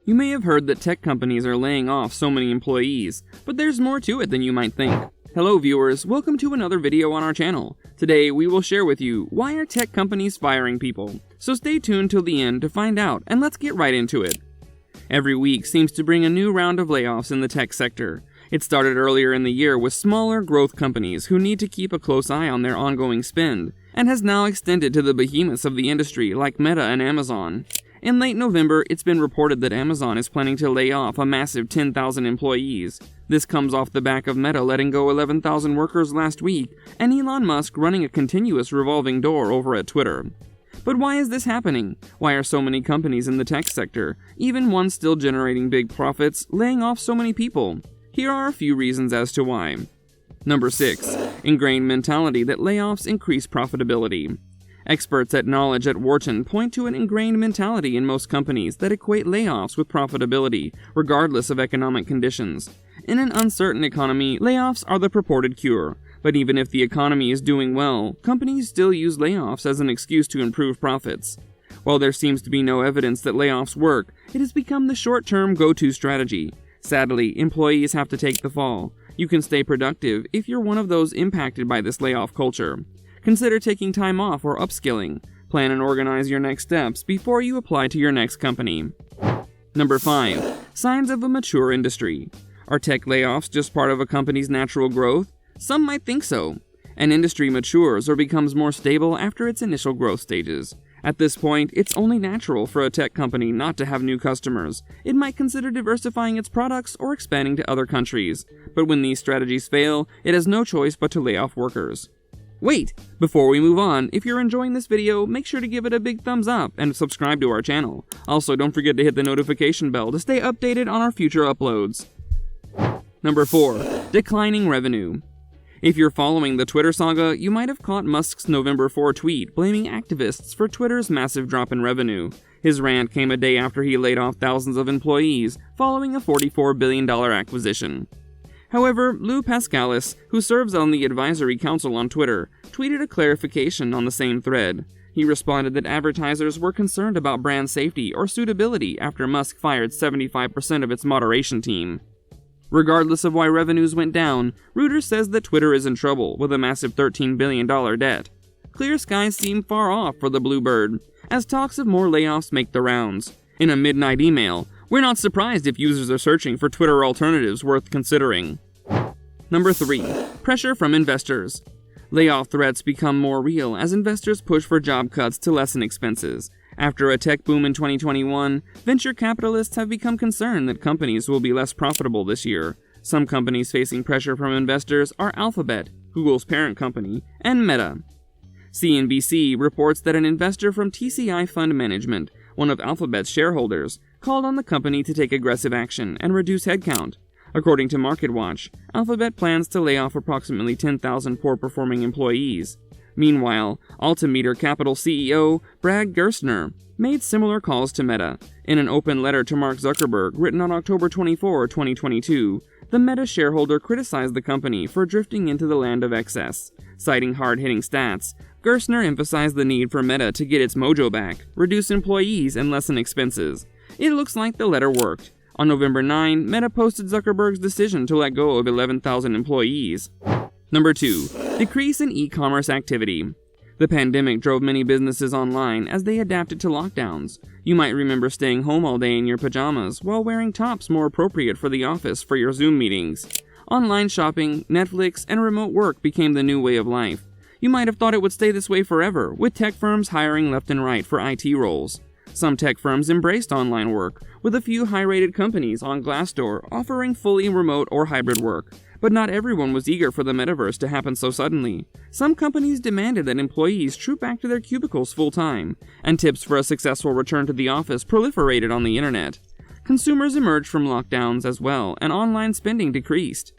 You may have heard that tech companies are laying off so many employees, but there's more to it than you might think. Hello viewers, welcome to another video on our channel. Today we will share with you why are tech companies firing people. So stay tuned till the end to find out, and let's get right into it. Every week seems to bring a new round of layoffs in the tech sector. It started earlier in the year with smaller growth companies who need to keep a close eye on their ongoing spend, and has now extended to the behemoths of the industry like Meta and Amazon. In late November, it's been reported that Amazon is planning to lay off a massive 10,000 employees. This comes off the back of Meta letting go 11,000 workers last week, and Elon Musk running a continuous revolving door over at Twitter. But why is this happening? Why are so many companies in the tech sector, even ones still generating big profits, laying off so many people? Here are a few reasons as to why. Number 6. Ingrained mentality that layoffs increase profitability. Experts at Knowledge at Wharton point to an ingrained mentality in most companies that equate layoffs with profitability, regardless of economic conditions. In an uncertain economy, layoffs are the purported cure. But even if the economy is doing well, companies still use layoffs as an excuse to improve profits. While there seems to be no evidence that layoffs work, it has become the short-term go-to strategy. Sadly, employees have to take the fall. You can stay productive if you're one of those impacted by this layoff culture. Consider taking time off or upskilling. Plan and organize your next steps before you apply to your next company. Number 5. Signs of a mature industry. Are tech layoffs just part of a company's natural growth? Some might think so. An industry matures or becomes more stable after its initial growth stages. At this point, it's only natural for a tech company not to have new customers. It might consider diversifying its products or expanding to other countries. But when these strategies fail, it has no choice but to lay off workers. Wait! Before we move on, if you're enjoying this video, make sure to give it a big thumbs up and subscribe to our channel. Also, don't forget to hit the notification bell to stay updated on our future uploads. Number 4. Declining revenue. If you're following the Twitter saga, you might have caught Musk's November 4 tweet blaming activists for Twitter's massive drop in revenue. His rant came a day after he laid off thousands of employees following a $44 billion acquisition. However, Lou Pascalis, who serves on the advisory council on Twitter, tweeted a clarification on the same thread. He responded that advertisers were concerned about brand safety or suitability after Musk fired 75% of its moderation team. Regardless of why revenues went down, Reuters says that Twitter is in trouble with a massive $13 billion debt. Clear skies seem far off for the blue bird, as talks of more layoffs make the rounds. In a midnight email, we're not surprised if users are searching for Twitter alternatives worth considering. Number 3. Pressure from investors. Layoff threats become more real as investors push for job cuts to lessen expenses. After a tech boom in 2021, venture capitalists have become concerned that companies will be less profitable this year. Some companies facing pressure from investors are Alphabet, Google's parent company, and Meta. CNBC reports that an investor from TCI Fund Management, one of Alphabet's shareholders, called on the company to take aggressive action and reduce headcount. According to MarketWatch, Alphabet plans to lay off approximately 10,000 poor-performing employees. Meanwhile, Altimeter Capital CEO Brad Gerstner made similar calls to Meta. In an open letter to Mark Zuckerberg written on October 24, 2022, the Meta shareholder criticized the company for drifting into the land of excess. Citing hard-hitting stats, Gerstner emphasized the need for Meta to get its mojo back, reduce employees, and lessen expenses. It looks like the letter worked. On November 9, Meta posted Zuckerberg's decision to let go of 11,000 employees. Number 2. Decrease in e-commerce activity. The pandemic drove many businesses online as they adapted to lockdowns. You might remember staying home all day in your pajamas while wearing tops more appropriate for the office for your Zoom meetings. Online shopping, Netflix, and remote work became the new way of life. You might have thought it would stay this way forever, with tech firms hiring left and right for IT roles. Some tech firms embraced online work, with a few high-rated companies on Glassdoor offering fully remote or hybrid work. But not everyone was eager for the metaverse to happen so suddenly. Some companies demanded that employees troop back to their cubicles full-time, and tips for a successful return to the office proliferated on the internet. Consumers emerged from lockdowns as well, and online spending decreased.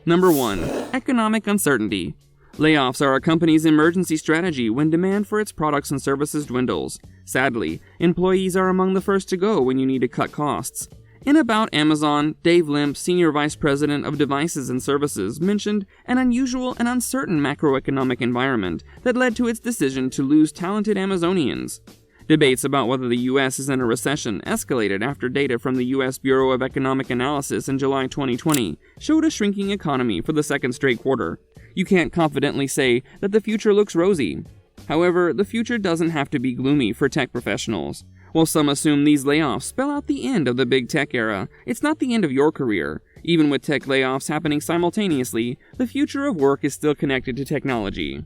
Number 1. Economic uncertainty. Layoffs are a company's emergency strategy when demand for its products and services dwindles. Sadly, employees are among the first to go when you need to cut costs. In About Amazon, Dave Limp, Senior Vice President of Devices and Services, mentioned an unusual and uncertain macroeconomic environment that led to its decision to lose talented Amazonians. Debates about whether the U.S. is in a recession escalated after data from the U.S. Bureau of Economic Analysis in July 2020 showed a shrinking economy for the second straight quarter. You can't confidently say that the future looks rosy. However, the future doesn't have to be gloomy for tech professionals. While some assume these layoffs spell out the end of the big tech era, it's not the end of your career. Even with tech layoffs happening simultaneously, the future of work is still connected to technology.